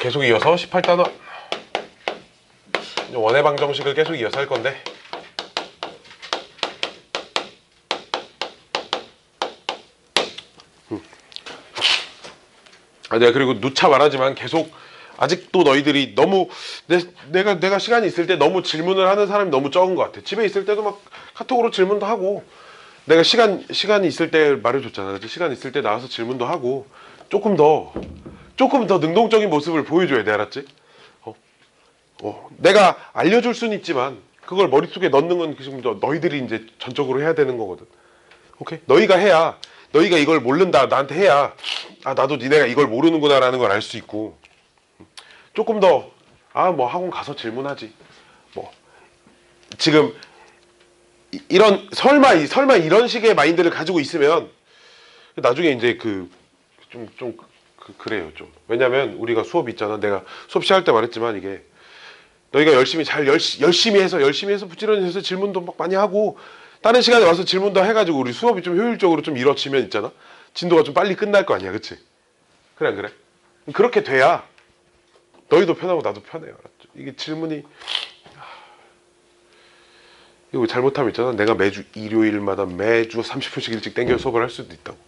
계속 이어서 18단원 원의 방정식을 계속 이어서 할 건데, 내가 그리고 누차 말하지만 계속 아직도 너희들이 너무 내가 시간이 있을 때 너무 질문을 하는 사람이 너무 적은 것 같아. 집에 있을 때도 막 카톡으로 질문도 하고, 내가 시간이 있을 때 말해줬잖아. 그치? 시간 있을 때 나와서 질문도 하고, 조금 더 능동적인 모습을 보여줘야 돼. 알았지? 내가 알려줄 수는 있지만 그걸 머릿속에 넣는 건 지금 너희들이 이제 전적으로 해야 되는 거거든. 오케이? 너희가 해야, 너희가 이걸 모른다 나한테 해야, 아 나도 니네가 이걸 모르는구나 라는 걸 알 수 있고, 조금 더 뭐 학원 가서 질문하지, 뭐 지금 이런 설마 이런 식의 마인드를 가지고 있으면 나중에 이제 그래요 좀. 왜냐면 우리가 수업 있잖아. 내가 수업 시작할 때 말했지만, 이게 너희가 열심히 해서 부지런히 해서 질문도 막 많이 하고, 다른 시간에 와서 질문도 해가지고 우리 수업이 좀 효율적으로 좀 이루어지면 있잖아, 진도가 좀 빨리 끝날 거 아니야. 그치? 그래 안 그래? 그렇게 돼야 너희도 편하고 나도 편해요. 알았죠? 이게 질문이, 이거 잘못하면 있잖아, 내가 매주 일요일마다 매주 30분씩 일찍 땡겨 수업을 할 수도 있다고.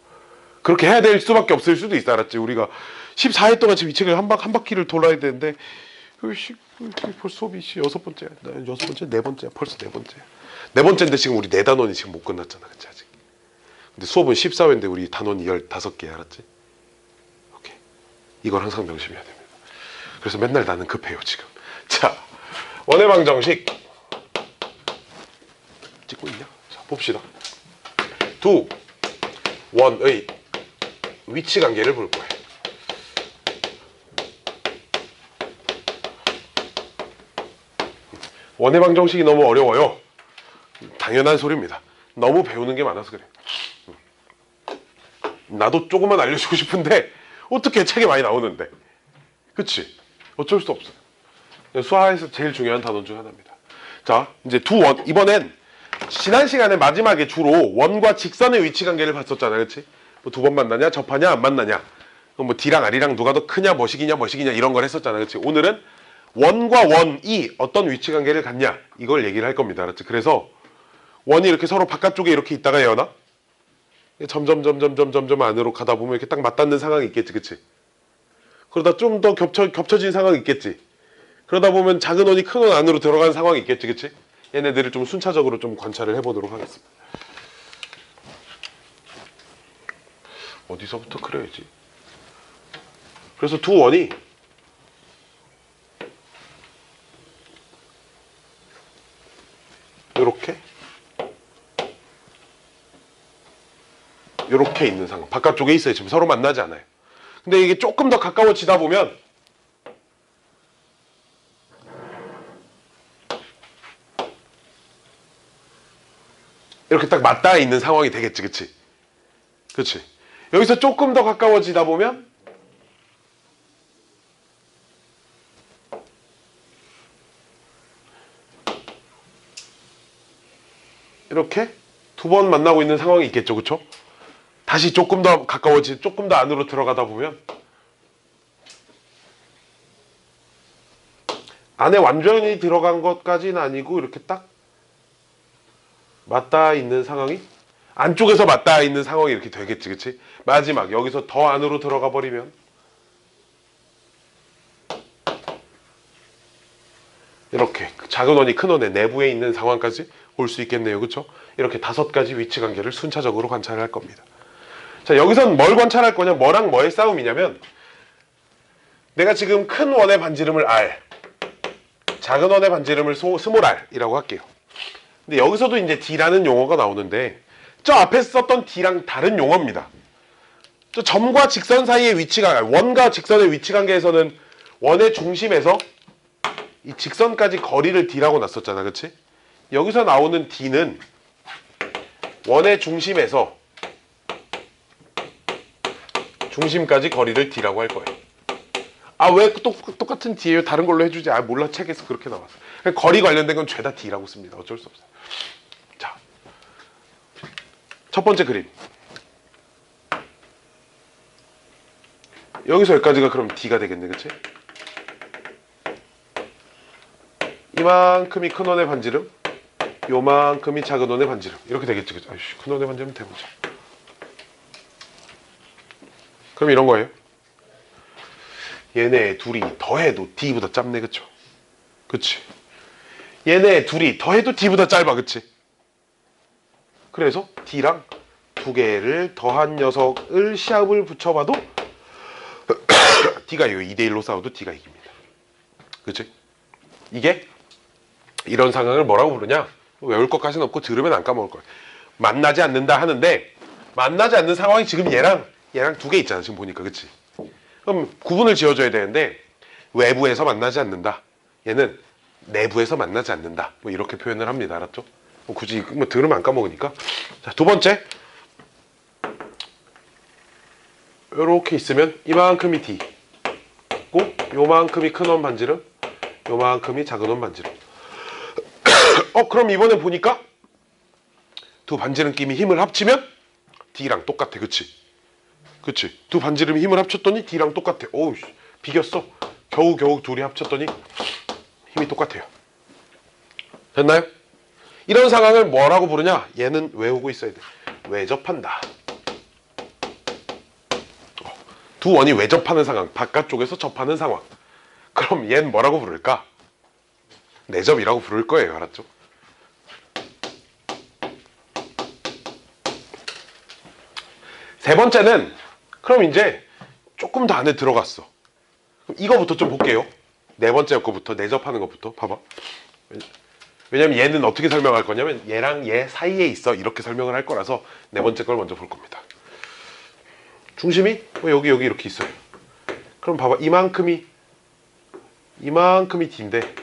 그렇게 해야 될 수밖에 없을 수도 있어. 알았지? 우리가 14회 동안 지금 이 책을 한 바퀴를 돌아야 되는데, 벌써 수업이 6번째야. 6번째? 4번째야. 벌써 4번째야. 4번째인데 지금 우리 4단원이 지금 못 끝났잖아. 그치? 아직. 근데 수업은 14회인데 우리 단원이 15개. 알았지? 오케이. 이걸 항상 명심해야 됩니다. 그래서 맨날 나는 급해요 지금. 자, 원의 방정식 찍고 있냐? 자, 봅시다. 두 원의 위치 관계를 볼 거예요. 원의 방정식이 너무 어려워요. 당연한 소리입니다. 너무 배우는 게 많아서 그래. 나도 조금만 알려주고 싶은데 어떻게 책에 많이 나오는데. 그치? 어쩔 수 없어요. 수학에서 제일 중요한 단원 중 하나입니다. 자, 이제 두 원. 이번엔 지난 시간에 마지막에 주로 원과 직선의 위치 관계를 봤었잖아. 그치? 뭐 두 번 만나냐, 접하냐, 안 만나냐, 뭐 D랑 R이랑 누가 더 크냐, 뭐식이냐 이런 걸 했었잖아. 그치? 오늘은 원과 원이 어떤 위치 관계를 갖냐, 이걸 얘기를 할 겁니다. 알았지? 그래서 원이 이렇게 서로 바깥쪽에 이렇게 있다가 예언아, 점점 안으로 가다 보면 이렇게 딱 맞닿는 상황이 있겠지. 그치? 그러다 좀 더 겹쳐진 상황이 있겠지. 그러다 보면 작은 원이 큰 원 안으로 들어가는 상황이 있겠지. 그치? 얘네들을 좀 순차적으로 좀 관찰을 해보도록 하겠습니다. 어디서부터 그려야지? 그래서 두 원이 요렇게 있는 상황, 바깥쪽에 있어요. 지금 서로 만나지 않아요. 근데 이게 조금 더 가까워지다 보면 이렇게 딱 맞닿아 있는 상황이 되겠지. 그치? 그치? 여기서 조금 더 가까워지다 보면 이렇게 두 번 만나고 있는 상황이 있겠죠. 그쵸? 다시 조금 더 조금 더 안으로 들어가다 보면 안에 완전히 들어간 것까지는 아니고 이렇게 딱 맞닿아 있는 상황이, 안쪽에서 맞닿아 있는 상황이 이렇게 되겠지. 그치? 마지막 여기서 더 안으로 들어가 버리면 이렇게 작은 원이 큰 원의 내부에 있는 상황까지 올 수 있겠네요. 그쵸? 이렇게 5가지 위치 관계를 순차적으로 관찰을 할 겁니다. 자, 여기선 뭘 관찰할 거냐, 뭐랑 뭐의 싸움이냐면, 내가 지금 큰 원의 반지름을 R, 작은 원의 반지름을 스몰 r이라고 할게요. 근데 여기서도 이제 D라는 용어가 나오는데, 저 앞에 썼던 D랑 다른 용어입니다. 저 점과 직선 사이의 위치가, 원과 직선의 위치 관계에서는 원의 중심에서 이 직선까지 거리를 D라고 놨었잖아. 그치? 여기서 나오는 D는 원의 중심에서 중심까지 거리를 D라고 할 거예요. 아, 왜 똑같은 D예요? 다른 걸로 해주지. 아, 몰라. 책에서 그렇게 나왔어. 거리 관련된 건 죄다 D라고 씁니다. 어쩔 수 없어요. 자, 첫 번째 그림. 여기서 여기까지가 그럼 D가 되겠네. 그치? 이만큼이 큰 원의 반지름, 요만큼이 작은 원의 반지름. 이렇게 되겠지. 그치? 아이씨, 큰 원의 반지름 대문자. 그럼 이런 거예요. 얘네 둘이 더해도 D보다 짧네, 그쵸? 그치? 얘네 둘이 더해도 D보다 짧아, 그치? 그래서 D랑 두 개를 더한 녀석을 시합을 붙여봐도 D가 이거 2대1로 싸워도 D가 이깁니다. 그치? 이게 이런 상황을 뭐라고 부르냐? 외울 것까지는 없고 들으면 안 까먹을 거야. 만나지 않는다 하는데 만나지 않는 상황이 지금 얘랑 두 개 있잖아. 지금 보니까. 그치? 그럼 구분을 지어줘야 되는데 외부에서 만나지 않는다. 얘는 내부에서 만나지 않는다. 뭐 이렇게 표현을 합니다. 알았죠? 굳이 뭐 들으면 안 까먹으니까. 자, 두 번째. 요렇게 있으면 이만큼이 D 고 요만큼이 큰 원 반지름, 요만큼이 작은 원 반지름. 그럼 이번에 보니까 두 반지름 끼미 힘을 합치면 D랑 똑같아. 그치? 그치? 두 반지름이 힘을 합쳤더니 D랑 똑같아. 오우, 비겼어. 겨우 둘이 합쳤더니 힘이 똑같아요. 됐나요? 이런 상황을 뭐라고 부르냐? 얘는 외우고 있어야 돼. 외접한다. 두 원이 외접하는 상황, 바깥쪽에서 접하는 상황. 그럼 얘는 뭐라고 부를까? 내접이라고 부를 거예요. 알았죠? 세 번째는 그럼 이제 조금 더 안에 들어갔어. 그럼 이거부터 좀 볼게요. 네 번째 거부터, 내접하는 것부터 봐봐. 왜냐면 얘는 어떻게 설명할 거냐면 얘랑 얘 사이에 있어 이렇게 설명을 할 거라서 네 번째 걸 먼저 볼 겁니다. 중심이 여기 이렇게 있어요. 그럼 봐봐, 이만큼이 D인데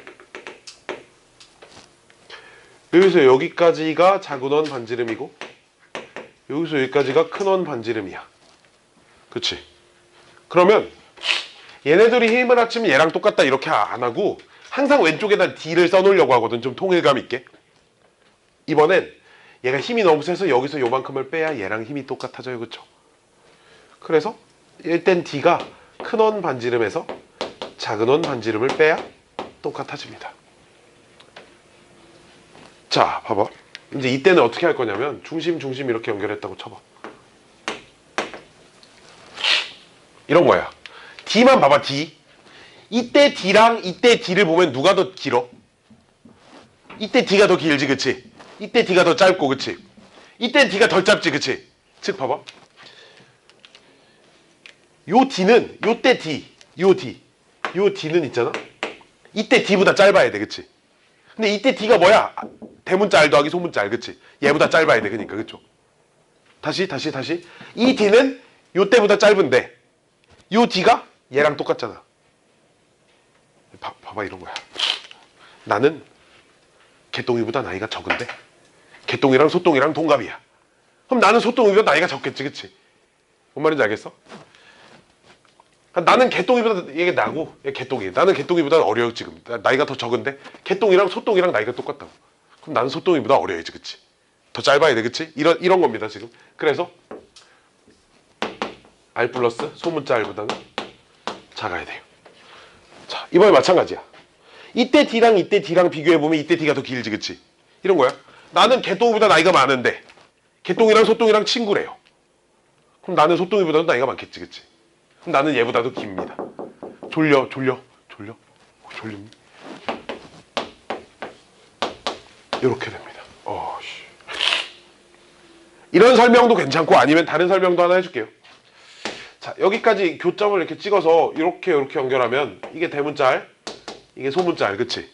여기서 여기까지가 작은 원 반지름이고 여기서 여기까지가 큰 원 반지름이야. 그치? 그러면 얘네들이 힘을 합치면 얘랑 똑같다 이렇게 안 하고 항상 왼쪽에다 D를 써놓으려고 하거든. 좀 통일감 있게. 이번엔 얘가 힘이 너무 세서 여기서 요만큼을 빼야 얘랑 힘이 똑같아져요. 그쵸? 그래서 일단 D가 큰 원 반지름에서 작은 원 반지름을 빼야 똑같아집니다. 자, 봐봐. 이제 이때는 어떻게 할 거냐면 중심 이렇게 연결했다고 쳐봐. 이런 거야. D만 봐봐. D. 이때 D랑 이때 D를 보면 누가 더 길어? 이때 D가 더 길지, 그치? 이때 D가 더 짧고, 그치? 이때 D가 덜 짧지, 그치? 즉 봐봐. 요 D는 요때 D, 요 D는 있잖아. 이때 D보다 짧아야 돼, 그치? 근데 이때 D가 뭐야? 대문자 R 더하기 소문자 R, 그치? 얘보다 짧아야 돼, 그니까, 그쵸? 다시. 이 D는 요 때보다 짧은데 요 D가 얘랑 똑같잖아. 봐봐, 이런 거야. 나는 개똥이보다 나이가 적은데 개똥이랑 소똥이랑 동갑이야. 그럼 나는 소똥이보다 나이가 적겠지, 그치? 뭔 말인지 알겠어? 나는 개똥이보다 얘가 나고 얘 개똥이. 나는 개똥이보다 어려요 지금. 나이가 더 적은데 개똥이랑 소똥이랑 나이가 똑같다고. 그럼 나는 소똥이보다 어려야지, 그치? 더 짧아야 돼, 그치? 이런 겁니다 지금. 그래서 R 플러스 소문자 R보다는 작아야 돼요. 자, 이번에 마찬가지야. 이때 D랑 비교해보면 이때 D가 더 길지, 그치? 이런 거야. 나는 개똥이보다 나이가 많은데 개똥이랑 소똥이랑 친구래요. 그럼 나는 소똥이보다도 나이가 많겠지, 그치? 그럼 나는 얘보다도 깁니다. 졸려. 이렇게 됩니다. 이런 설명도 괜찮고 아니면 다른 설명도 하나 해줄게요. 자, 여기까지 교점을 이렇게 찍어서 이렇게 연결하면 이게 대문자 R, 이게 소문자 R, 그치?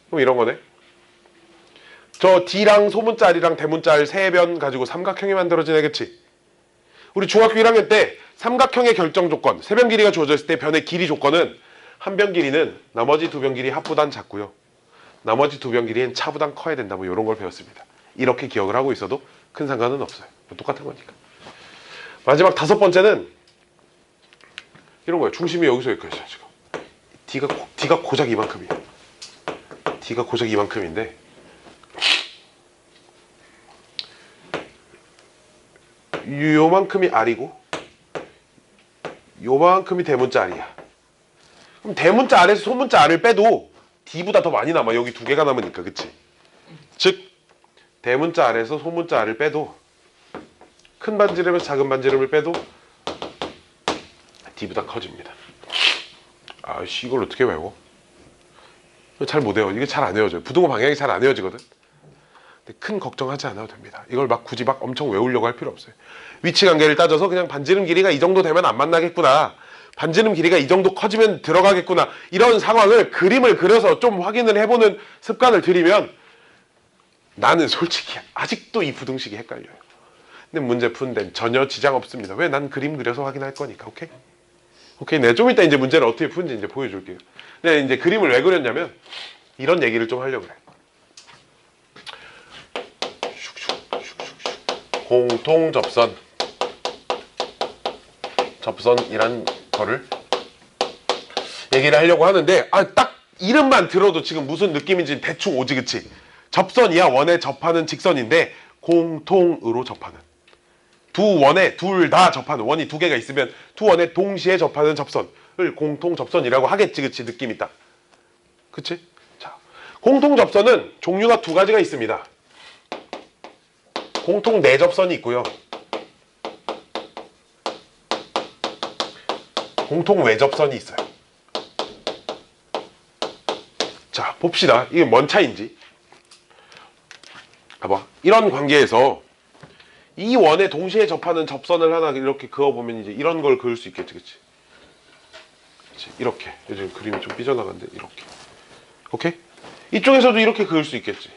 그럼 이런 거네. 저 D랑 소문자 R이랑 대문자 R 세 변 가지고 삼각형이 만들어지네, 그치? 우리 중학교 1학년 때 삼각형의 결정 조건, 세 변 길이가 주어져 있을 때 변의 길이 조건은 한 변 길이는 나머지 두 변 길이 합보단 작고요. 나머지 두 변 길이는 차보단 커야 된다. 뭐 이런 걸 배웠습니다. 이렇게 기억을 하고 있어도 큰 상관은 없어요. 똑같은 거니까. 마지막 다섯 번째는 이런 거예요. 중심이 여기서 여기까지 지금. D가 고작 이만큼이에요. D가 고작 이만큼인데 요만큼이 R이고 요만큼이 대문자 R이야. 그럼 대문자 R에서 소문자 R을 빼도 D보다 더 많이 남아. 여기 두 개가 남으니까. 그치? 즉 대문자 R에서 소문자 R을 빼도 큰 반지름에서 작은 반지름을 빼도 D보다 커집니다. 아씨 이걸 어떻게 외워? 잘 못 외워. 이게 잘 안 외워져요. 부등호 방향이 잘 안 외워지거든. 근데 큰 걱정하지 않아도 됩니다. 이걸 막 굳이 막 엄청 외우려고 할 필요 없어요. 위치 관계를 따져서 그냥 반지름 길이가 이 정도 되면 안 만나겠구나. 반지름 길이가 이 정도 커지면 들어가겠구나. 이런 상황을 그림을 그려서 좀 확인을 해보는 습관을 들이면 나는 솔직히 아직도 이 부등식이 헷갈려요. 근데 문제 푸는 데는 전혀 지장 없습니다. 왜? 난 그림 그려서 확인할 거니까. 오케이? 오케이. 내가 좀 이따 이제 문제를 어떻게 푸는지 이제 보여줄게요. 내가 이제 그림을 왜 그렸냐면 이런 얘기를 좀 하려고 그래. 공통 접선이란 거를 얘기를 하려고 하는데 딱 이름만 들어도 지금 무슨 느낌인지 대충 오지. 그치? 접선이야 원에 접하는 직선인데 공통으로 접하는 두 원에 둘 다 접하는 원이 두 개가 있으면 두 원에 동시에 접하는 접선을 공통 접선이라고 하겠지. 그치? 느낌 있다. 그치? 자, 공통 접선은 종류가 두 가지가 있습니다. 공통 내접선이 있고요. 공통 외접선이 있어요. 자, 봅시다. 이게 뭔 차이인지. 봐봐. 이런 관계에서 이 원에 동시에 접하는 접선을 하나 이렇게 그어보면 이제 이런 걸 그을 수 있겠지. 그치? 그치? 이렇게. 요즘 그림이 좀 삐져나갔는데 이렇게. 오케이? 이쪽에서도 이렇게 그을 수 있겠지.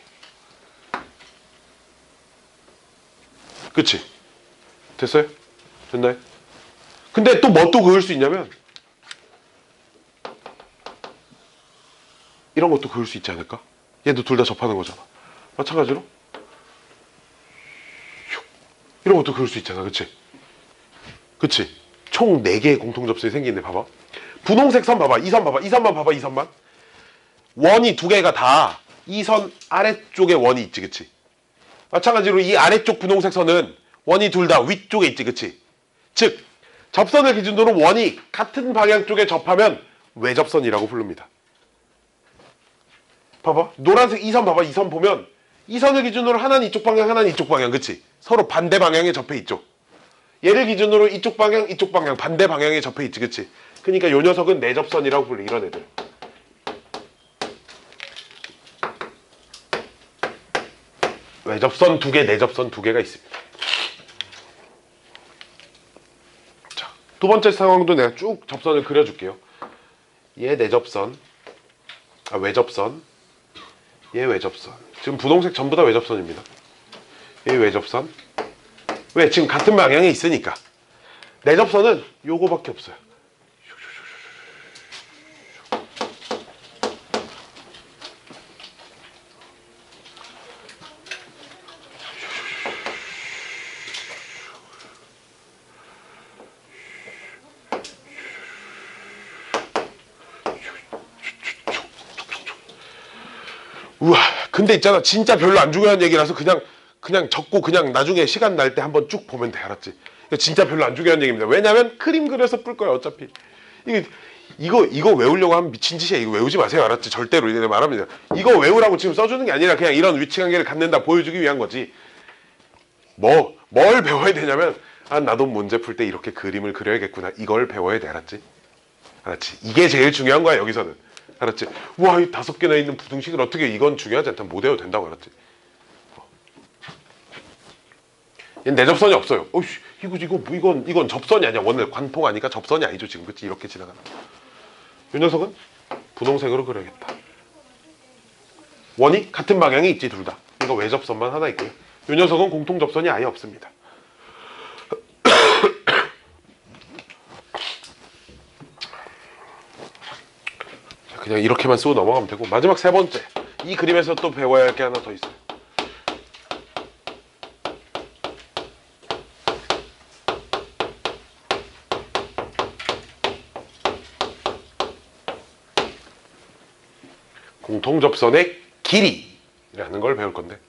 그치? 됐어요? 됐나요? 근데 또 뭐 또 그을 수 있냐면 이런 것도 그을 수 있지 않을까? 얘도 둘 다 접하는 거잖아. 마찬가지로 이런 것도 그을 수 있잖아. 그치? 그치? 총 4개의 공통접선이 생기는데 봐봐. 분홍색 선 봐봐. 이 선 봐봐. 이 선만 봐봐. 이 선만. 원이 두 개가 다 이 선 아래쪽에 원이 있지. 그치? 마찬가지로 이 아래쪽 분홍색 선은 원이 둘 다 위쪽에 있지. 그치? 즉 접선을 기준으로 원이 같은 방향 쪽에 접하면 외접선이라고 부릅니다. 봐봐. 노란색 이 선 봐봐. 이 선 보면 이 선을 기준으로 하나는 이쪽 방향 하나는 이쪽 방향. 그치? 서로 반대 방향에 접해 있죠. 얘를 기준으로 이쪽 방향 이쪽 방향 반대 방향에 접해 있지. 그치? 그러니까 요 녀석은 내접선이라고 불러. 이런 애들. 외접선 2개 내접선 2개가 있습니다. 자, 두 번째 상황도 내가 쭉 접선을 그려줄게요. 얘 내접선 외접선 얘 외접선. 지금 분홍색 전부 다 외접선입니다. 얘 외접선. 왜? 지금 같은 방향에 있으니까. 내접선은 요거밖에 없어요. 우와, 근데 있잖아. 진짜 별로 안 중요한 얘기라서 그냥 적고 그냥 나중에 시간 날 때 한번 쭉 보면 돼. 알았지? 진짜 별로 안 중요한 얘기입니다. 왜냐면 그림 그려서 풀 거야. 어차피. 이거 외우려고 하면 미친 짓이야. 이거 외우지 마세요. 알았지? 절대로. 이제 말합니다. 이거 외우라고 지금 써주는 게 아니라 그냥 이런 위치 관계를 갖는다 보여주기 위한 거지. 뭘 배워야 되냐면 나도 문제 풀 때 이렇게 그림을 그려야겠구나. 이걸 배워야 돼. 알았지? 알았지? 이게 제일 중요한 거야. 여기서는. 알았지? 우와, 이 5개나 있는 부등식을 어떻게 이건 중요하지 않다. 못 외워도 된다고. 알았지? 얘는 내접선이 없어요. 어이씨, 이건 접선이 아니야. 원래 관통하니까 접선이 아니죠. 지금 그치? 이렇게 지나가는. 이 녀석은 분홍색으로 그려야겠다. 원이 같은 방향에 있지 둘 다. 이거 외접선만 하나 있고요. 이 녀석은 공통 접선이 아예 없습니다. 그냥 이렇게만 쓰고 넘어가면 되고, 마지막 세 번째. 이 그림에서 또 배워야 할 게 하나 더 있어요. 공통접선의 길이라는 걸 배울 건데,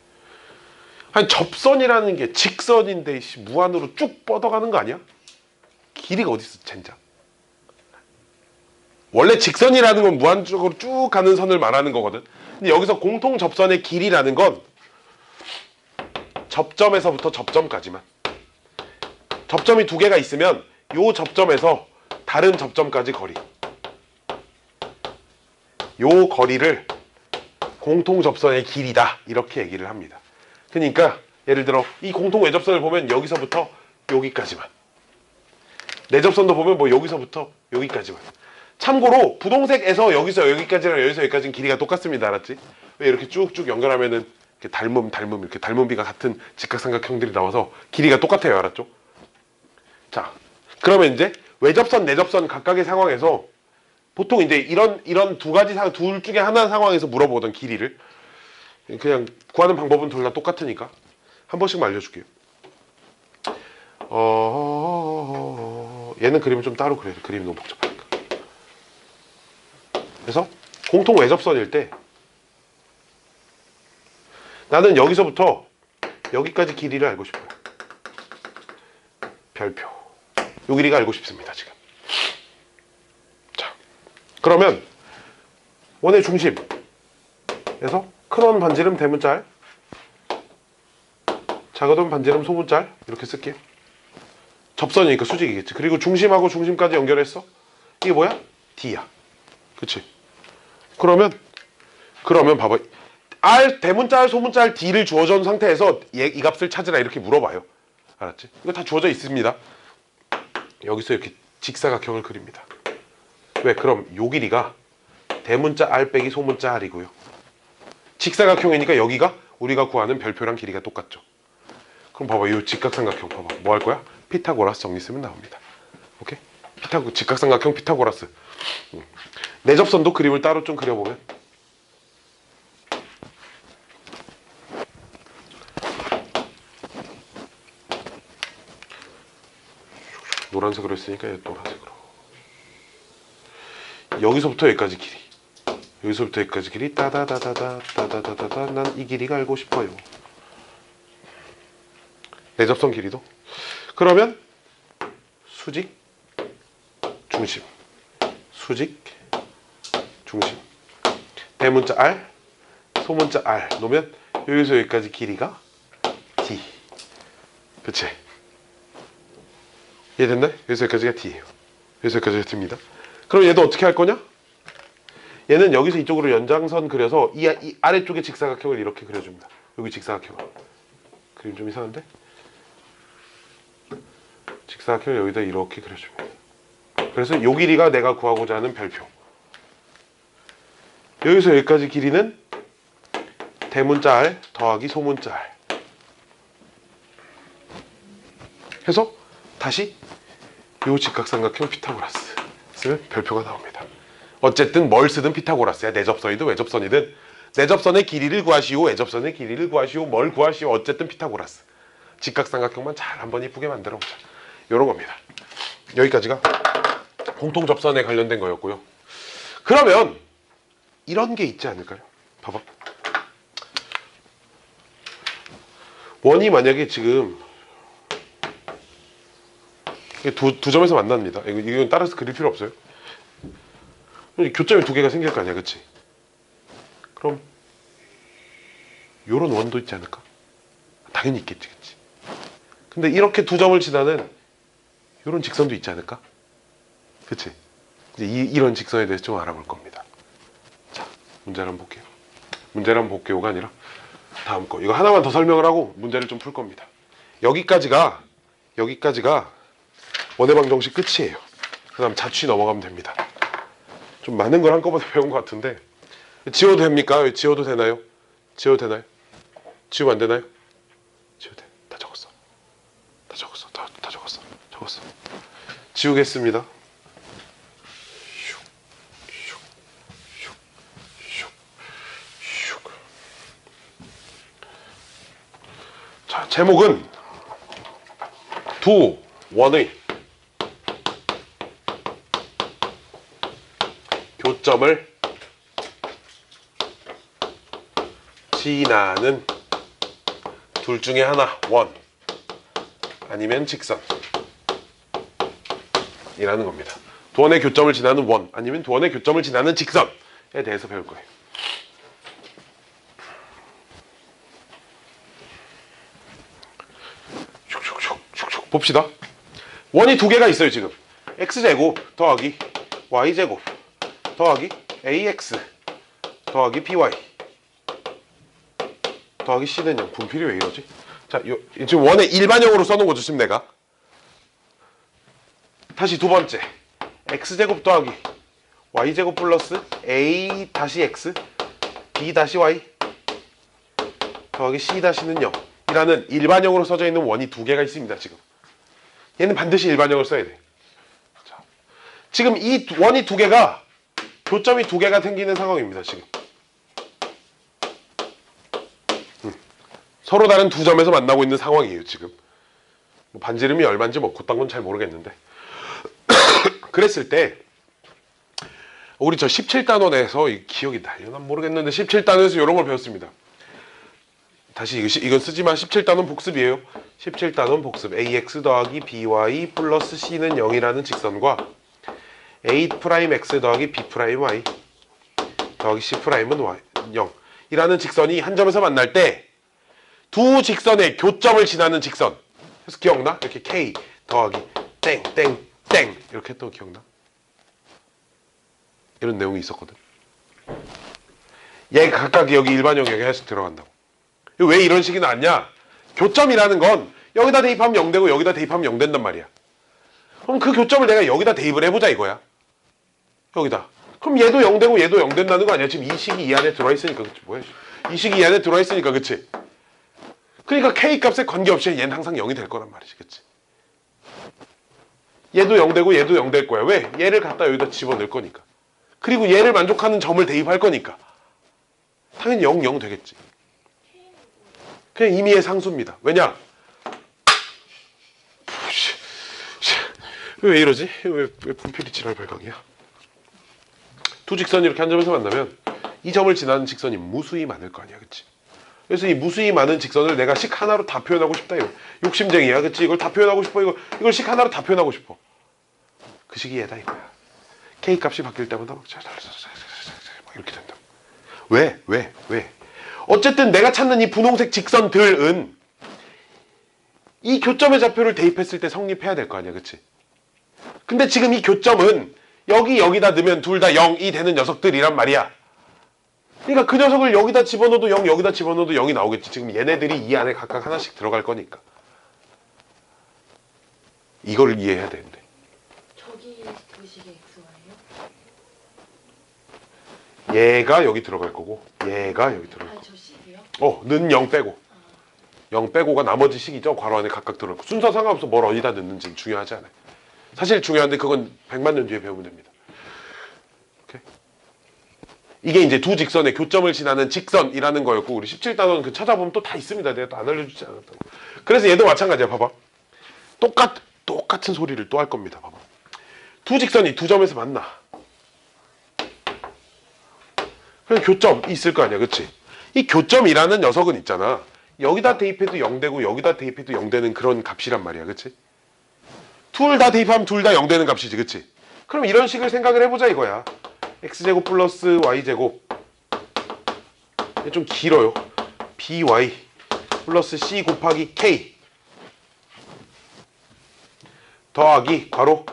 아니 접선이라는 게 직선인데 무한으로 쭉 뻗어가는 거 아니야? 길이가 어디 있어 젠장. 원래 직선이라는 건 무한적으로 쭉 가는 선을 말하는 거거든. 근데 여기서 공통 접선의 길이라는 건 접점에서부터 접점까지만. 접점이 두 개가 있으면 요 접점에서 다른 접점까지 거리. 요 거리를 공통 접선의 길이다. 이렇게 얘기를 합니다. 그러니까 예를 들어 이 공통 외접선을 보면 여기서부터 여기까지만. 내접선도 보면 뭐 여기서부터 여기까지만. 참고로 부동색에서 여기서 여기까지랑 여기서 여기까지는 길이가 똑같습니다. 알았지? 왜 이렇게 쭉쭉 연결하면은 이렇게 닮음 이렇게 닮음비가 같은 직각삼각형들이 나와서 길이가 똑같아요. 알았죠? 자, 그러면 이제 외접선, 내접선 각각의 상황에서 보통 이제 이런 두 가지 둘 중에 하나 상황에서 물어보던 길이를 그냥 구하는 방법은 둘 다 똑같으니까 한 번씩만 알려줄게요. 얘는 그림을 좀 따로 그려야 돼. 그림이 너무 복잡하니까. 그래서 공통 외접선일 때 나는 여기서부터 여기까지 길이를 알고 싶어요. 별표. 요 길이가 알고 싶습니다. 지금. 자, 그러면 원의 중심에서 큰 원 반지름 대문 짤, 작은 원 반지름 소문 짤 이렇게 쓸게요. 접선이니까 수직이겠지. 그리고 중심하고 중심까지 연결했어. 이게 뭐야? D야. 그치? 그러면 봐봐. 대문자 R, 소문자 R, D를 주어져 온 상태에서 이 값을 찾으라 이렇게 물어봐요. 알았지? 이거 다 주어져 있습니다. 여기서 이렇게 직사각형을 그립니다. 왜? 그럼 요 길이가 대문자 R 빼기 소문자 R이고요. 직사각형이니까 여기가 우리가 구하는 별표랑 길이가 똑같죠. 그럼 봐봐. 이 직각삼각형 봐봐. 뭐 할 거야? 피타고라스 정리 쓰면 나옵니다. 오케이? 직각삼각형 피타고라스. 내접선도 그림을 따로 좀 그려보면 노란색으로 했으니까 노란색으로. 여기서부터 여기까지 길이. 여기서부터 여기까지 길이 따다다다다 난 이 길이가 알고 싶어요. 내접선 길이도. 그러면 수직, 중심, 수직, 중심. 대문자 R, 소문자 R 놓으면 여기서 여기까지 길이가 D. 그치? 이해됐나? 여기서 여기까지가 D예요. 여기서 여기까지가 D입니다. 그럼 얘도 어떻게 할 거냐? 얘는 여기서 이쪽으로 연장선 그려서 이 아래쪽에 직사각형을 이렇게 그려줍니다. 여기 직사각형을. 그림 좀 이상한데? 직사각형을 여기다 이렇게 그려줍니다. 그래서 요 길이가 내가 구하고자 하는 별표. 여기서 여기까지 길이는 대문자 R 더하기 소문자 R. 해서 다시 요 직각삼각형 피타고라스 쓰면 별표가 나옵니다. 어쨌든 뭘 쓰든 피타고라스야. 내접선이든 외접선이든 내접선의 길이를 구하시오, 외접선의 길이를 구하시오, 뭘 구하시오. 어쨌든 피타고라스. 직각삼각형만 잘 한번 이쁘게 만들어보자. 요런 겁니다. 여기까지가 공통접선에 관련된 거였고요. 그러면 이런 게 있지 않을까요? 봐봐. 원이 만약에 지금 두 점에서 만납니다. 이건 따라서 그릴 필요 없어요. 교점이 두 개가 생길 거 아니야, 그치? 그럼 요런 원도 있지 않을까? 당연히 있겠지, 그치? 근데 이렇게 두 점을 지나는 요런 직선도 있지 않을까? 그치? 이제 이런 직선에 대해서 좀 알아볼 겁니다. 자, 문제를 한번 볼게요. 문제를 한번 볼게요가 아니라 다음 거. 이거 하나만 더 설명을 하고 문제를 좀 풀 겁니다. 여기까지가 원해방 정식 끝이에요. 그 다음 자취 넘어가면 됩니다. 좀 많은 걸 한꺼번에 배운 것 같은데 지워도 됩니까? 지워도 되나요? 지워도 되나요? 지우면 안 되나요? 지워도 돼. 다 적었어. 다 적었어. 다 적었어. 적었어. 지우겠습니다. 자, 제목은 두 원의 교점을 지나는 둘 중에 하나, 원 아니면 직선 이라는 겁니다. 두 원의 교점을 지나는 원 아니면 두 원의 교점을 지나는 직선에 대해서 배울 거예요. 슉슉슉슉슉 봅시다. 원이 두 개가 있어요 지금. x제곱 더하기 y제곱 더하기 ax 더하기 by 더하기 c는 0. 분필이 왜 이러지? 자, 지금 원의 일반형으로 써놓은 거죠 지금 내가. 다시 두 번째 x제곱 더하기 y제곱 플러스 a 다시 x b 다시 y 더하기 c 다시는 0 이라는 일반형으로 써져 있는 원이 두 개가 있습니다 지금. 얘는 반드시 일반형을 써야 돼. 자, 지금 이 원이 두 개가 교점이 두 개가 생기는 상황입니다 지금. 서로 다른 두 점에서 만나고 있는 상황이에요 지금. 뭐 반지름이 얼마인지 뭐 그딴 건 잘 모르겠는데 그랬을 때 우리 저 17단원에서 기억이 나려나 모르겠는데 17단원에서 이런 걸 배웠습니다. 다시 이건 쓰지만 17단원 복습이에요. 17단원 복습. ax 더하기 by 플러스 c는 0이라는 직선과 a'(x) 더하기 b'(y) 더하기 c'은 0 이라는 직선이 한 점에서 만날 때 두 직선의 교점을 지나는 직선. 그래서 기억나? 이렇게 k 더하기 땡땡땡 이렇게 했던 거 기억나? 이런 내용이 있었거든. 얘가 각각 여기 일반형 여기 해서 들어간다고. 왜 이런 식이 나왔냐? 교점이라는 건 여기다 대입하면 0되고 여기다 대입하면 0 된단 말이야. 그럼 그 교점을 내가 여기다 대입을 해보자 이거야. 여기다. 그럼 얘도 0 되고 얘도 0 된다는 거 아니야? 지금 이 식이 이 안에 들어와 있으니까. 그치? 뭐야? 이 식이 이 안에 들어와 있으니까. 그치? 그러니까 k 값에 관계없이 얘는 항상 0이 될 거란 말이지. 그치? 얘도 0 되고 얘도 0 될 거야. 왜? 얘를 갖다 여기다 집어넣을 거니까. 그리고 얘를 만족하는 점을 대입할 거니까. 당연히 0, 0 되겠지. 그냥 임의의 상수입니다. 왜냐? 왜 이러지? 왜 분필이 지랄 발광이야? 두 직선이 이렇게 한 점에서 만나면 이 점을 지나는 직선이 무수히 많을 거 아니야. 그치? 그래서 이 무수히 많은 직선을 내가 식 하나로 다 표현하고 싶다. 이거. 욕심쟁이야. 그치? 이걸 다 표현하고 싶어. 이걸 식 하나로 다 표현하고 싶어. 그 식이 얘다 이거야. k 값이 바뀔 때마다 막 이렇게 된다. 왜? 어쨌든 내가 찾는 이 분홍색 직선들은 이 교점의 좌표를 대입했을 때 성립해야 될 거 아니야. 그치? 근데 지금 이 교점은 여기다 넣으면 둘 다 0이 되는 녀석들이란 말이야. 그러니까 그 녀석을 여기다 집어넣어도 0, 여기다 집어넣어도 0이 나오겠지. 지금 얘네들이 이 안에 각각 하나씩 들어갈 거니까. 이걸 이해해야 되는데. 저기 그 식의 xy요? 얘가 여기 들어갈 거고 얘가 여기 들어갈 거고. 저 식이요? 는 0 빼고. 0 빼고가 나머지 식이죠. 괄호 안에 각각 들어갈 거. 순서 상관없어. 뭘 어디다 넣는지는 중요하지 않아요. 사실 중요한데 그건 100만 년 뒤에 배우면 됩니다. 오케이? 이게 이제 두 직선의 교점을 지나는 직선이라는 거였고 우리 17단원 그 찾아보면 또 다 있습니다. 내가 또 안 알려주지 않았다고. 그래서 얘도 마찬가지야. 봐봐. 똑같은 소리를 또 할 겁니다. 봐봐. 두 직선이 두 점에서 만나. 그냥 교점 있을 거 아니야. 그치? 이 교점이라는 녀석은 있잖아. 여기다 대입해도 0 되고 여기다 대입해도 0 되는 그런 값이란 말이야. 그치? 둘 다 대입하면 둘 다 0 되는 값이지. 그치? 그럼 이런 식을 생각을 해보자 이거야. x제곱 플러스 y제곱 좀 길어요. by 플러스 c 곱하기 k 더하기 괄호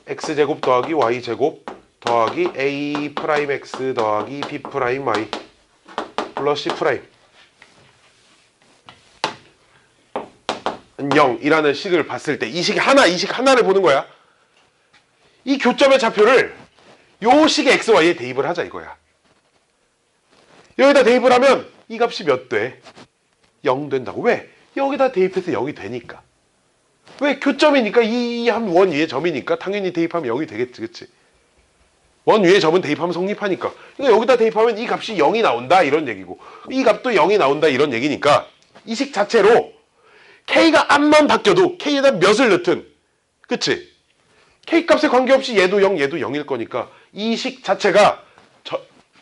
x제곱 더하기 y제곱 더하기 a'(x) 더하기 b'(y) 플러스 c' 0이라는 식을 봤을 때 이 식 하나를 보는 거야. 이 교점의 좌표를 요 식의 xy에 대입을 하자 이거야. 여기다 대입을 하면 이 값이 몇 돼? 0 된다고. 왜? 여기다 대입해서 0이 되니까. 왜? 교점이니까 이 한 원 위의 점이니까 당연히 대입하면 0이 되겠지. 그치? 원 위의 점은 대입하면 성립하니까. 그러니까 여기다 대입하면 이 값이 0이 나온다 이런 얘기고 이 값도 0이 나온다 이런 얘기니까 이 식 자체로 k가 앞만 바뀌어도 k에다 몇을 넣든 그치? k 값에 관계없이 얘도 0 얘도 0일 거니까 이 식 자체가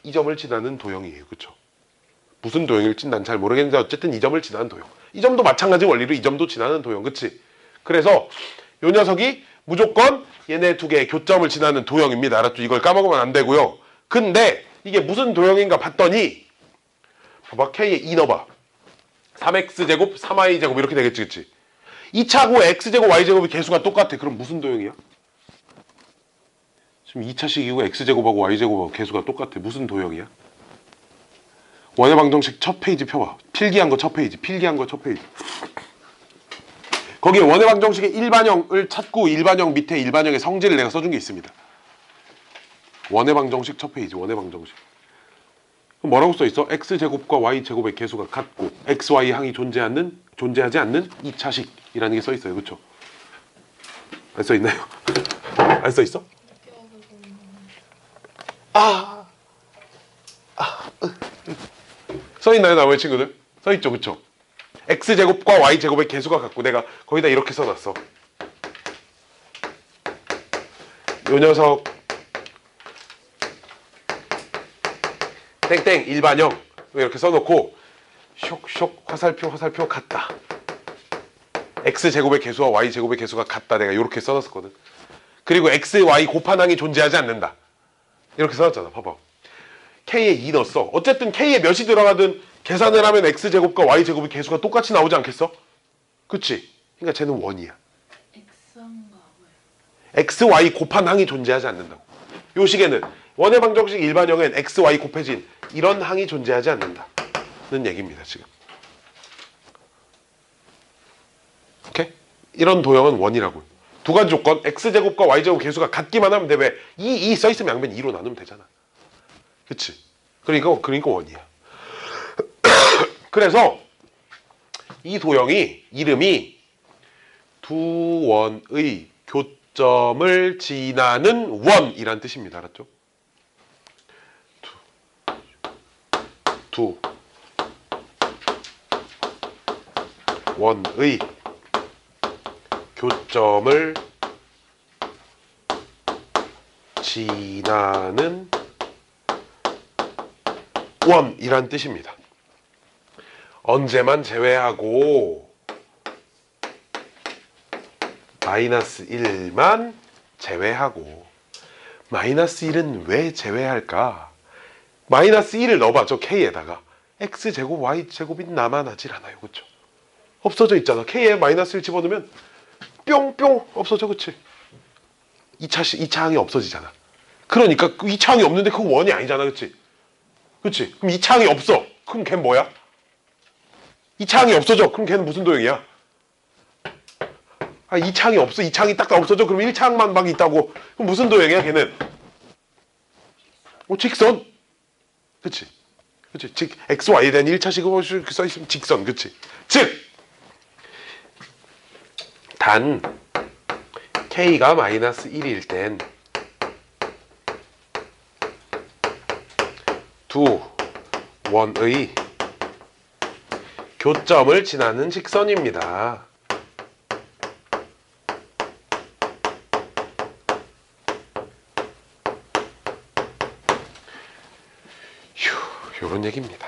이 점을 지나는 도형이에요. 그쵸? 무슨 도형일지 난 잘 모르겠는데 어쨌든 이 점을 지나는 도형. 이 점도 마찬가지 원리로 이 점도 지나는 도형. 그치? 그래서 요 녀석이 무조건 얘네 두 개의 교점을 지나는 도형입니다. 알았죠? 이걸 까먹으면 안 되고요. 근데 이게 무슨 도형인가 봤더니 봐봐. K에 2 넣어봐. 3x제곱, 3y제곱 이렇게 되겠지, 그치? 2차고 x제곱, y제곱의 개수가 똑같아. 그럼 무슨 도형이야? 지금 2차식이고 x제곱하고 y제곱하고 개수가 똑같아. 무슨 도형이야? 원의 방정식 첫 페이지 펴봐. 필기한 거 첫 페이지. 필기한 거 첫 페이지. 거기에 원의 방정식의 일반형을 찾고 일반형 밑에 일반형의 성질을 내가 써준 게 있습니다. 원의 방정식 첫 페이지. 원의 방정식. 그럼 뭐라고 써있어? x제곱과 y제곱의 개수가 같고 xy 항이 존재하지 않는 2차식이라는 게 써있어요. 그쵸? 안 써있나요? 안 써있어? 써있나요, 나머지 친구들? 써있죠, 그쵸? x제곱과 y제곱의 개수가 같고 내가 거기다 이렇게 써놨어. 요 녀석 땡땡 일반형 이렇게 써놓고 쇽쇽 화살표 같다. x제곱의 개수와 y제곱의 개수가 같다. 내가 이렇게 써놨었거든. 그리고 x, y 곱한항이 존재하지 않는다. 이렇게 써놨잖아. 봐봐. k에 2 넣었어. 어쨌든 k에 몇이 들어가든 계산을 하면 x제곱과 y제곱의 개수가 똑같이 나오지 않겠어? 그치? 그러니까 쟤는 원이야. X인가 뭐야? x, y 곱한항이 존재하지 않는다고. 요 식에는 원의 방정식 일반형엔 x, y 곱해진 이런 항이 존재하지 않는다는 얘기입니다. 지금. 오케이? 이런 도형은 원이라고요. 두 가지 조건, x제곱과 y제곱 개수가 같기만 하면 돼. 왜? 2 써있으면 양변 2로 나누면 되잖아. 그치? 그러니까 원이야. 그래서 이 도형이 이름이 두 원의 교점을 지나는 원이란 뜻입니다. 알았죠? 두 원의 교점을 지나는 원이란 뜻입니다. 언제만 제외하고 마이너스 1만 제외하고. 마이너스 1은 왜 제외할까? 마이너스 1을 넣어봐. 저 K에다가 X제곱 Y제곱이 남아나질 않아요. 그쵸? 없어져 있잖아. K에 마이너스 1 집어넣으면 뿅뿅 없어져. 그치? 2차항이 없어지잖아. 그러니까 그 2차항이 없는데 그거 원이 아니잖아. 그치? 그치? 그럼 2차항이 없어. 그럼 걔는 뭐야? 2차항이 없어져. 그럼 걔는 무슨 도형이야? 2차항이 없어. 2차항이 딱 없어져. 그럼 1차항만 막 있다고. 그럼 무슨 도형이야 걔는? 직선. 그치? 그치? x, y에 대한 1차식으로 써있으면 직선. 그치? 즉! 단 k가 마이너스 1일 땐 두 원의 교점을 지나는 직선입니다. 요런 얘기입니다.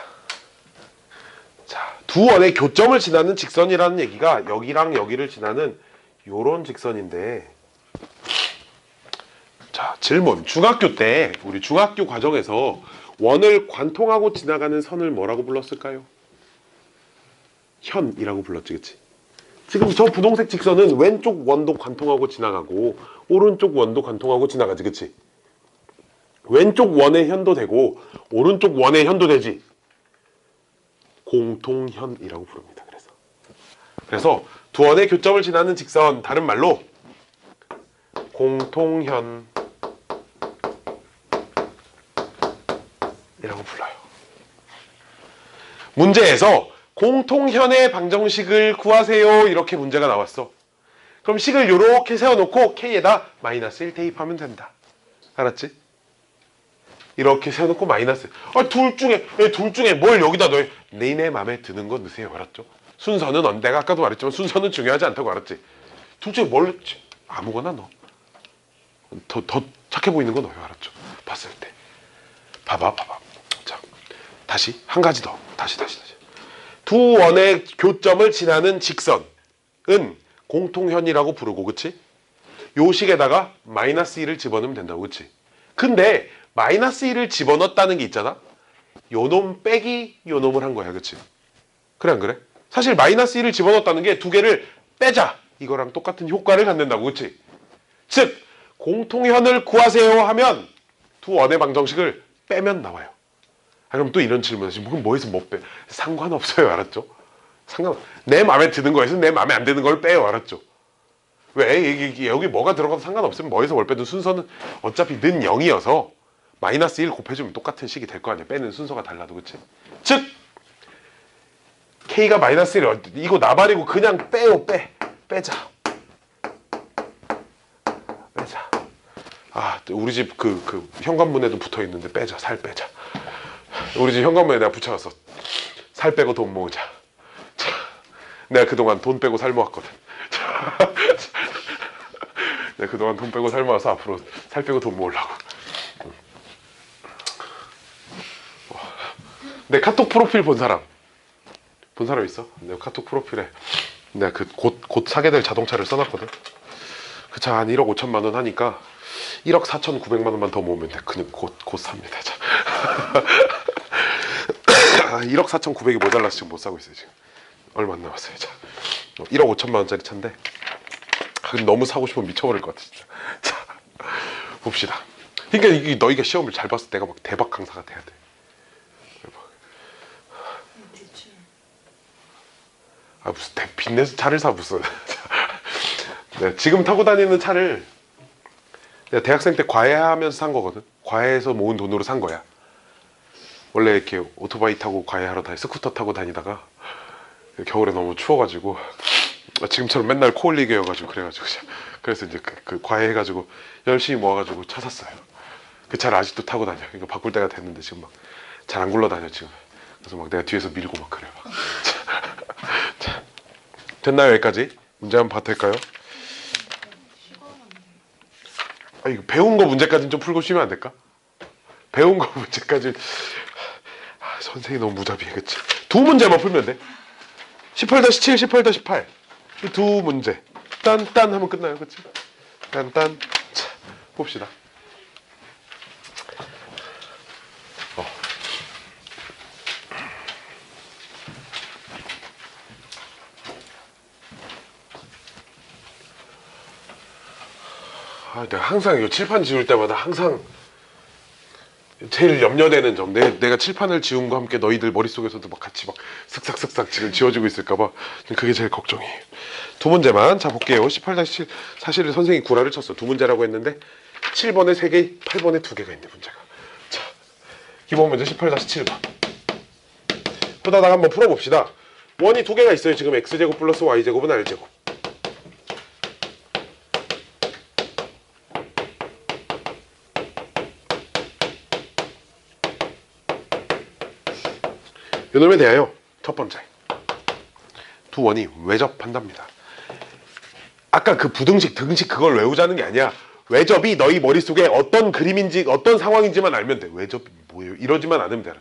자, 두 원의 교점을 지나는 직선이라는 얘기가 여기랑 여기를 지나는 요런 직선인데, 자, 질문. 중학교 때 우리 중학교 과정에서 원을 관통하고 지나가는 선을 뭐라고 불렀을까요? 현이라고 불렀지, 그치? 지금 저 분홍색 직선은 왼쪽 원도 관통하고 지나가고 오른쪽 원도 관통하고 지나가지, 그치? 왼쪽 원의 현도 되고 오른쪽 원의 현도 되지. 공통현이라고 부릅니다. 그래서 두 원의 교점을 지나는 직선, 다른 말로 공통현 이라고 불러요. 문제에서 공통현의 방정식을 구하세요 이렇게 문제가 나왔어. 그럼 식을 이렇게 세워놓고 K에다 마이너스 1 대입하면 된다. 알았지? 이렇게 세워놓고 마이너스. 둘 중에 뭘 여기다 넣어요? 니네 맘에 드는 거 넣으세요. 알았죠? 순서는 내가 아까도 말했지만 순서는 중요하지 않다고. 알았지? 둘 중에 뭘 넣지? 아무거나 넣어. 더 착해 보이는 거 넣어요. 알았죠? 봤을 때. 봐봐. 자, 다시 한 가지 더. 다시. 두 원의 교점을 지나는 직선은 공통현이라고 부르고, 그치? 요 식에다가 마이너스 1을 집어넣으면 된다고, 그치? 근데 마이너스 1을 집어넣었다는 게 있잖아? 요 놈 빼기 요 놈을 한 거야, 그치? 그래 안 그래? 사실 마이너스 1을 집어넣었다는 게 두 개를 빼자 이거랑 똑같은 효과를 갖는다고, 그치? 즉 공통현을 구하세요 하면 두 원의 방정식을 빼면 나와요. 그럼 또 이런 질문을 하시면 그럼 뭐해서 뭐 빼? 상관없어요, 알았죠? 내 마음에 드는 거에서 내 마음에 안 드는 걸 빼요, 알았죠? 왜? 여기 뭐가 들어가도 상관없으면 뭐해서 뭘 빼든 순서는 어차피 는 0이어서 마이너스 1 곱해주면 똑같은 식이 될 거 아니야. 빼는 순서가 달라도, 그치? 즉 K가 마이너스 1 이거 나발이고 그냥 빼요. 빼자. 우리 집 그 현관문에도 붙어있는데 빼자. 살 빼자. 우리 집 현관문에 내가 붙여놨어. 살 빼고 돈 모으자. 내가 그동안 돈 빼고 살 모았거든. 내가 그동안 돈 빼고 살 모아서 앞으로 살 빼고 돈 모으려고. 내 카톡 프로필 본 사람 있어? 내 카톡 프로필에 내가 그 곧 사게 될 자동차를 써놨거든. 그 차 한 1억 5천만 원 하니까 1억 4,900만 원만 더 모으면 돼. 그냥 곧 삽니다. 자. 1억 4,900이 모자라서 지금 못 사고 있어요. 지금 얼마 안 남았어요. 자. 1억 5천만 원짜리 차인데 너무 사고 싶으면 미쳐버릴 것 같아 진짜. 자, 봅시다. 그러니까 이게 너희가 시험을 잘 봤을 때 내가 막 대박 강사가 돼야 돼. 무슨 빚내서 차를 사 무슨. 네, 지금 타고 다니는 차를 내가 대학생 때 과외하면서 산 거거든. 과외해서 모은 돈으로 산 거야. 원래 이렇게 오토바이 타고 과외하러 스쿠터 타고 다니다가 겨울에 너무 추워가지고 지금처럼 맨날 코 올리게 해가지고 그래서 이제 그 과외해가지고 열심히 모아가지고 차 샀어요. 그 차를 아직도 타고 다녀. 이거 바꿀 때가 됐는데 지금 막 잘 안 굴러다녀 지금. 그래서 막 내가 뒤에서 밀고 막 그래 막. 자, 됐나요 여기까지? 문제 한번 봐도 될까요? 이거 배운 거 문제까지는 좀 풀고 쉬면 안 될까? 배운 거 문제까지 선생님이 너무 무자비해, 그치? 두 문제만 풀면 돼. 18-7, 18-8 이 두 문제 딴딴 하면 끝나요, 그치? 딴딴. 자, 봅시다. 내가 항상 이거 칠판 지울 때마다 항상 제일 염려되는 점, 내가 칠판을 지운 거 함께 너희들 머릿속에서도 막 같이 막 슥싹슥싹 지금 지워지고 있을까봐 그게 제일 걱정이에요. 두 문제만 자 볼게요. 18-7 사실 선생님이 구라를 쳤어. 두 문제라고 했는데 7번에 3개, 8번에 2개가 있네 문제가. 자, 기본 문제 18-7번 후다닥 한번 풀어봅시다. 원이 2개가 있어요. 지금 x제곱 플러스 y제곱은 r제곱. 요놈에 대하여 첫 번째 두 원이 외접한답니다. 아까 그 부등식 등식 그걸 외우자는 게 아니야. 외접이 너희 머릿속에 어떤 그림인지 어떤 상황인지만 알면 돼. 외접이 뭐예요? 이러지만 않으면 돼.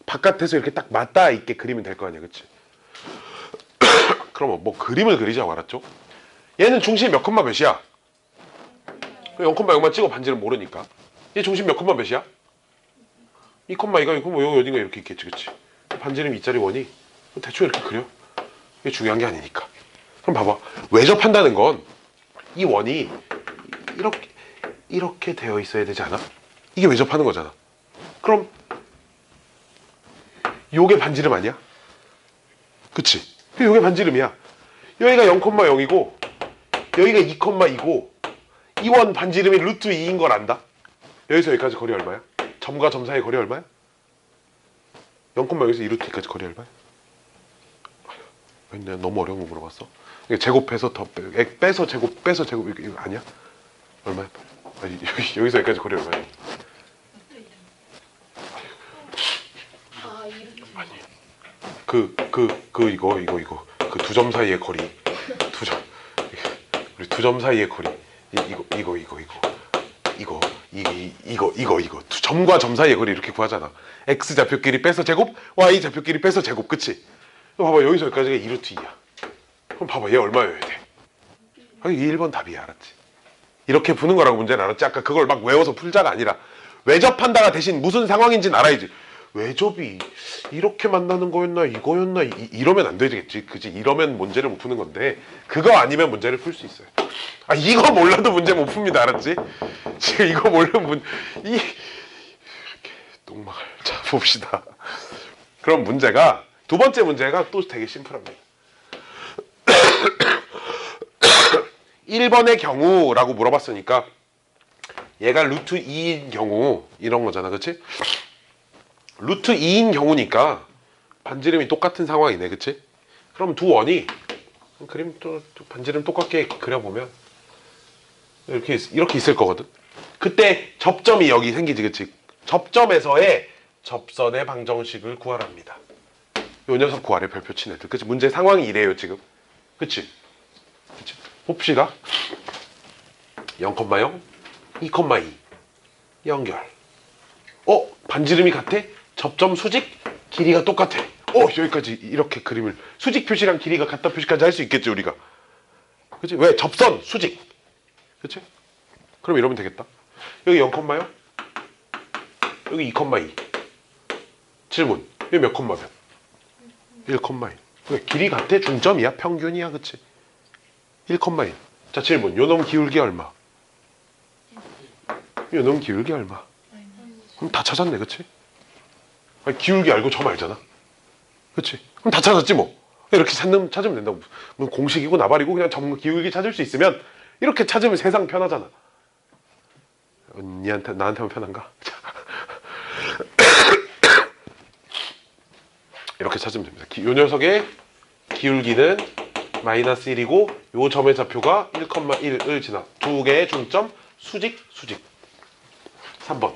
바깥에서 이렇게 딱 맞닿아 있게 그리면 될 거 아니야, 그치? 그러면 뭐 그림을 그리자고, 알았죠? 얘는 중심 몇 콤마 몇이야? 0,0만 찍어 반지를 모르니까. 얘 중심 몇 콤마 몇이야? 2 콤마 2가 있고 뭐 여기 어딘가 이렇게 있겠지, 그치? 반지름 2짜리 원이 대충 이렇게 그려. 이게 중요한 게 아니니까. 그럼 봐봐. 외접한다는 건 이 원이 이렇게 되어 있어야 되지 않아? 이게 외접하는 거잖아. 그럼 요게 반지름 아니야? 그치? 요게 반지름이야. 여기가 0,0이고 여기가 2,2고 이 원 반지름이 루트 2인 걸 안다? 여기서 여기까지 거리 얼마야? 점과 점 사이 거리 얼마야? 0,0에서 2루트 2까지 거리 얼마야? 내가 너무 어려운 거 물어봤어. 제곱해서 더 빼서 제곱 이거 아니야? 얼마야? 여기서 여기까지 거리 얼마야? 아니 이거 그 두 점 사이의 거리 우리 두 점 사이의 거리 이거 점과 점 사이의 거리 이렇게 구하잖아. x 좌표끼리 빼서 제곱, y 좌표끼리 빼서 제곱, 그치? 봐봐 여기서 여기까지가 2루트 2야. 그럼 봐봐 얘 얼마여야 돼? 이게 1번 답이야, 알았지? 이렇게 푸는 거라고 문제는 알았지? 아까 그걸 막 외워서 풀자가 아니라 외접한다가 대신 무슨 상황인지는 알아야지. 외접이 이렇게 만나는 거였나 이거였나 이러면 안 되겠지. 그지? 이러면 문제를 못 푸는 건데 그거 아니면 문제를 풀 수 있어요. 아 이거 몰라도 문제 못 풉니다. 알았지? 지금 이거 모르면 똥망을. 자 봅시다. 그럼 문제가 두 번째 문제가 또 되게 심플합니다. 1번의 경우라고 물어봤으니까 얘가 루트 2인 경우 이런 거잖아. 그치? 루트 2인 경우니까 반지름이 똑같은 상황이네. 그치? 그럼 두 원이 그림 또 반지름 똑같게 그려보면 이렇게 있을 거거든. 그때 접점이 여기 생기지. 그치? 접점에서의 접선의 방정식을 구하랍니다. 요 녀석 구하래. 별표 친 애들. 그치? 문제 상황이 이래요 지금. 그치? 그치? 봅시다. 0,0 2,2 연결. 반지름이 같아? 접점 수직 길이가 똑같아. 여기까지 이렇게 그림을 수직 표시랑 길이가 같다 표시까지 할 수 있겠지 우리가. 그치? 왜? 접선 수직. 그치? 그럼 이러면 되겠다. 여기 0,0 여기 2,2 질문. 여기 몇 콤마 몇? 1,2 왜? 길이 같아? 중점이야? 평균이야? 그치? 1,2 자 질문. 요놈 기울기 얼마? 요놈 기울기 얼마? 그럼 다 찾았네. 그치? 아니, 기울기 알고 점 알잖아. 그치? 그럼 다 찾았지 뭐. 이렇게 찾으면 된다고. 뭐 공식이고 나발이고 그냥 점 기울기 찾을 수 있으면 이렇게 찾으면 세상 편하잖아. 나한테만 편한가? 이렇게 찾으면 됩니다. 요 녀석의 기울기는 마이너스 1이고 요 점의 좌표가 1,1을 지나 두 개의 중점 수직 3번.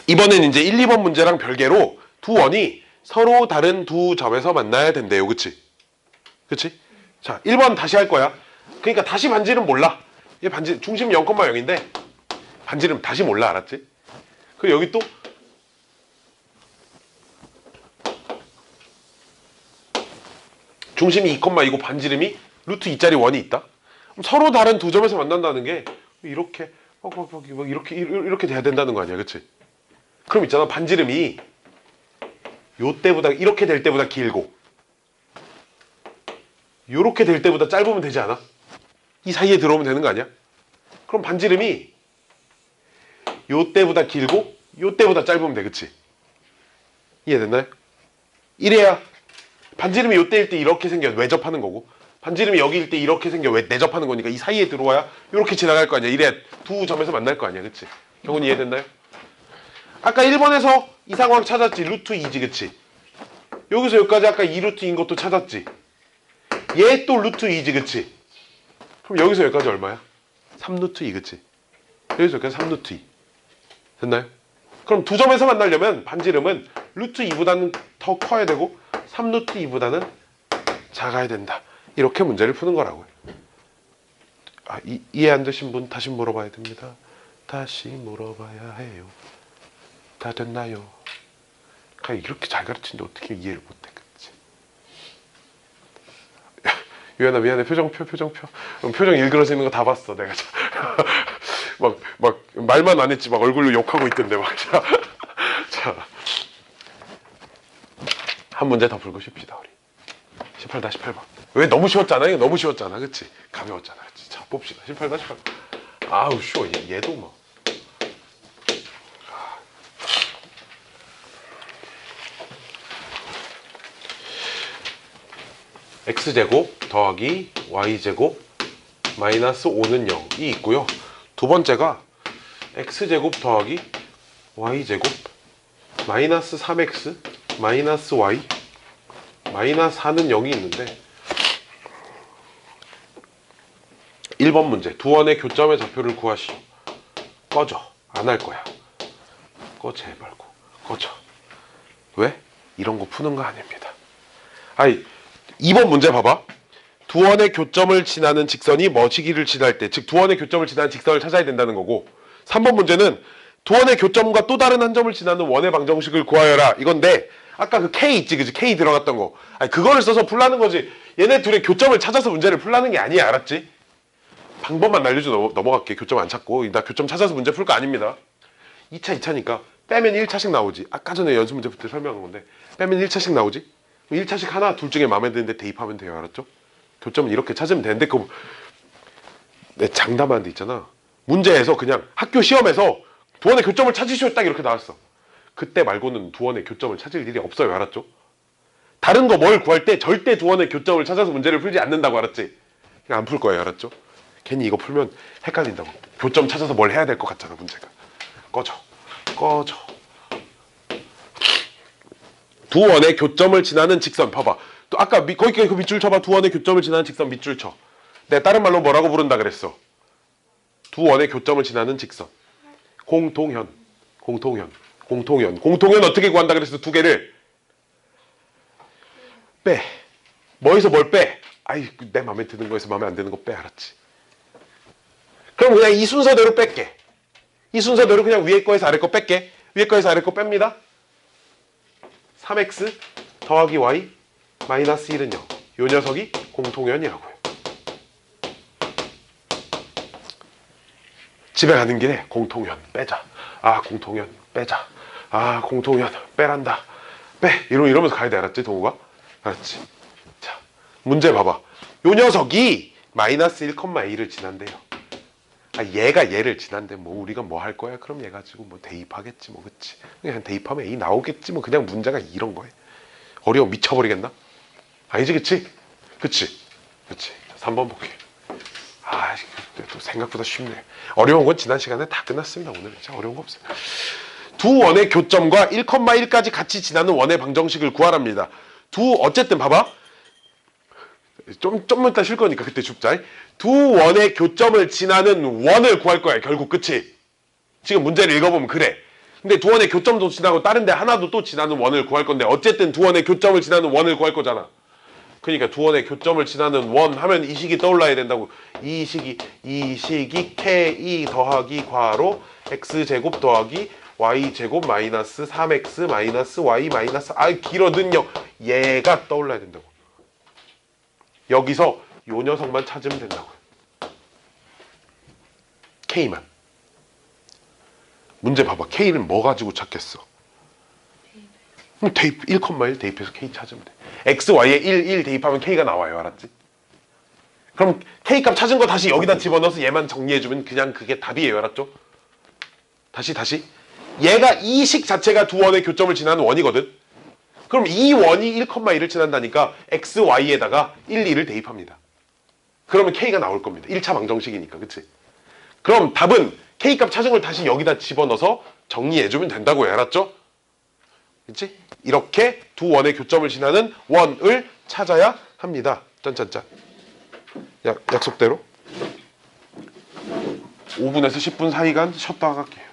이번엔 이제 1, 2번 문제랑 별개로 두 원이 서로 다른 두 점에서 만나야 된대요. 그치? 그치? 자 1번 다시 할 거야. 그러니까 다시 반지름 몰라. 얘 중심 0,0인데 반지름 다시 몰라. 알았지? 그리고 여기 또 중심이 2,2고 반지름이 루트 2짜리 원이 있다. 그럼 서로 다른 두 점에서 만난다는 게 이렇게 이렇게 돼야 된다는 거 아니야. 그치? 그럼 있잖아. 반지름이 요 때보다 이렇게 될 때보다 길고 요렇게 될 때보다 짧으면 되지 않아? 이 사이에 들어오면 되는 거 아니야? 그럼 반지름이 요 때보다 길고 요 때보다 짧으면 돼. 그치? 이해됐나요? 이래야 반지름이 요 때일 때 이렇게 생겨 외접하는 거고 반지름이 여기일 때 이렇게 생겨 내접하는 거니까 이 사이에 들어와야 이렇게 지나갈 거 아니야. 이래야 두 점에서 만날 거 아니야. 그치? 경훈 이해됐나요? 아까 1번에서 이 상황 찾았지. 루트 2지. 그치? 여기서 여기까지 아까 2루트인 것도 찾았지. 얘 또 루트 2지. 그치? 그럼 여기서 여기까지 얼마야? 3루트 2. 그치? 여기서 여기까지 3루트 2 됐나요? 그럼 두 점에서 만나려면 반지름은 루트 2보다는 더 커야 되고 3루트 2보다는 작아야 된다. 이렇게 문제를 푸는 거라고요. 이해 안 되신 분 다시 물어봐야 됩니다. 다시 물어봐야 해요. 다 됐나요? 이렇게 잘 가르치는데 어떻게 이해를 못해. 그치? 유연아 미안해. 표정표. 표정 일그러지는 거 다 봤어. 내가 막 말만 안 했지 막 얼굴로 욕하고 있던데 막. 자, 한 문제 더 풀고 쉽시다 우리. 18-8번. 왜 너무 쉬웠잖아. 이거 너무 쉬웠잖아. 그치? 가벼웠잖아. 그치? 자 봅시다. 18-8번. 아우 쉬워. 얘도 뭐. x제곱 더하기 y제곱 마이너스 5는 0이 있고요. 두 번째가 x제곱 더하기 y제곱 마이너스 3x 마이너스 y 마이너스 4는 0이 있는데 1번 문제. 두 원의 교점의 좌표를 구하시오. 꺼져. 안 할 거야. 제발 꺼져. 왜? 이런 거 푸는 거 아닙니다. 2번 문제 봐봐. 두 원의 교점을 지나는 직선이 뭐시기를 지날 때, 즉 두 원의 교점을 지나는 직선을 찾아야 된다는 거고 3번 문제는 두 원의 교점과 또 다른 한 점을 지나는 원의 방정식을 구하여라 이건데 아까 그 K 있지 그지? K 들어갔던 거 그거를 써서 풀라는 거지 얘네 둘의 교점을 찾아서 문제를 풀라는 게 아니야. 알았지? 방법만 알려주고 넘어갈게. 교점 안 찾고. 나 교점 찾아서 문제 풀 거 아닙니다. 2차, 2차니까 빼면 1차씩 나오지. 아까 전에 연습 문제 풀 때 설명한 건데 빼면 1차씩 나오지. 1차씩 하나 둘 중에 마음에 드는데 대입하면 돼요. 알았죠? 교점은 이렇게 찾으면 되는데 내 장담하는 데 있잖아. 문제에서 그냥 학교 시험에서 두원의 교점을 찾으시오 딱 이렇게 나왔어. 그때 말고는 두원의 교점을 찾을 일이 없어요. 알았죠? 다른 거 뭘 구할 때 절대 두원의 교점을 찾아서 문제를 풀지 않는다고. 알았지? 그냥 안 풀 거예요. 알았죠? 괜히 이거 풀면 헷갈린다고. 교점 찾아서 뭘 해야 될 것 같잖아. 문제가. 꺼져. 두원의 교점을 지나는 직선. 봐봐. 또 아까 거기까지 그 밑줄 쳐봐. 두원의 교점을 지나는 직선 밑줄 쳐. 내가 다른 말로 뭐라고 부른다 그랬어? 두원의 교점을 지나는 직선. 공통현 어떻게 구한다 그랬어? 두 개를 빼. 뭐에서 뭘 빼? 아이, 내 마음에 드는 거에서 마음에 안 드는 거 빼. 알았지? 그럼 그냥 이 순서대로 뺄게. 이 순서대로 그냥 위에 거에서 아래 거 뺄게. 위에 거에서 아래 거 뺍니다. 3x 더하기 y 마이너스 1은 0. 요 녀석이 공통현이라고요. 집에 가는 길에 공통현 빼자. 아, 공통현 빼자. 아, 공통현 빼란다. 빼. 이러면서 가야 돼. 알았지, 동우가? 알았지? 자, 문제 봐봐. 요 녀석이 마이너스 1,2를 지난대요. 아, 얘가 얘를 지난데 뭐 우리가 뭐 할 거야? 그럼 얘 가지고 뭐 대입하겠지 뭐. 그치? 그냥 대입하면 A 나오겠지 뭐. 그냥 문제가 이런 거야. 어려워 미쳐버리겠나? 아니지, 그치? 그치? 3번 볼게. 아, 또 생각보다 쉽네. 어려운 건 지난 시간에 다 끝났습니다. 오늘 진짜 어려운 거 없어요. 두 원의 교점과 1,1까지 같이 지나는 원의 방정식을 구하랍니다. 어쨌든 봐봐. 좀 이따 쉴 거니까 그때 줍자. 두 원의 교점을 지나는 원을 구할 거야. 결국. 그치? 지금 문제를 읽어보면 그래. 근데 두 원의 교점도 지나고 다른데 하나도 또 지나는 원을 구할 건데 어쨌든 두 원의 교점을 지나는 원을 구할 거잖아. 그러니까 두 원의 교점을 지나는 원 하면 이 식이 떠올라야 된다고. 이 식이 k 더하기 괄호 x제곱 더하기 y제곱 마이너스 3x 마이너스 y 마이너스 길어 능력. 얘가 떠올라야 된다고. 여기서 요 녀석만 찾으면 된다고. K만. 문제 봐봐. K는 뭐 가지고 찾겠어? 대입 1,1 대입해서 K 찾으면 돼. X, Y에 1 대입하면 K가 나와요. 알았지? 그럼 K값 찾은 거 다시 여기다 집어넣어서 얘만 정리해주면 그냥 그게 답이에요. 알았죠? 다시. 얘가 이 식 자체가 두 원의 교점을 지나는 원이거든. 그럼 이 원이 1,1을 지난다니까 X, Y에다가 2를 대입합니다. 그러면 K가 나올 겁니다. 1차 방정식이니까. 그치? 그럼 답은 K값 찾은 걸 다시 여기다 집어넣어서 정리해주면 된다고요. 알았죠? 그치? 이렇게 두 원의 교점을 지나는 원을 찾아야 합니다. 짠짠짠. 약속대로 5분에서 10분 사이간 쉬었다가 갈게요.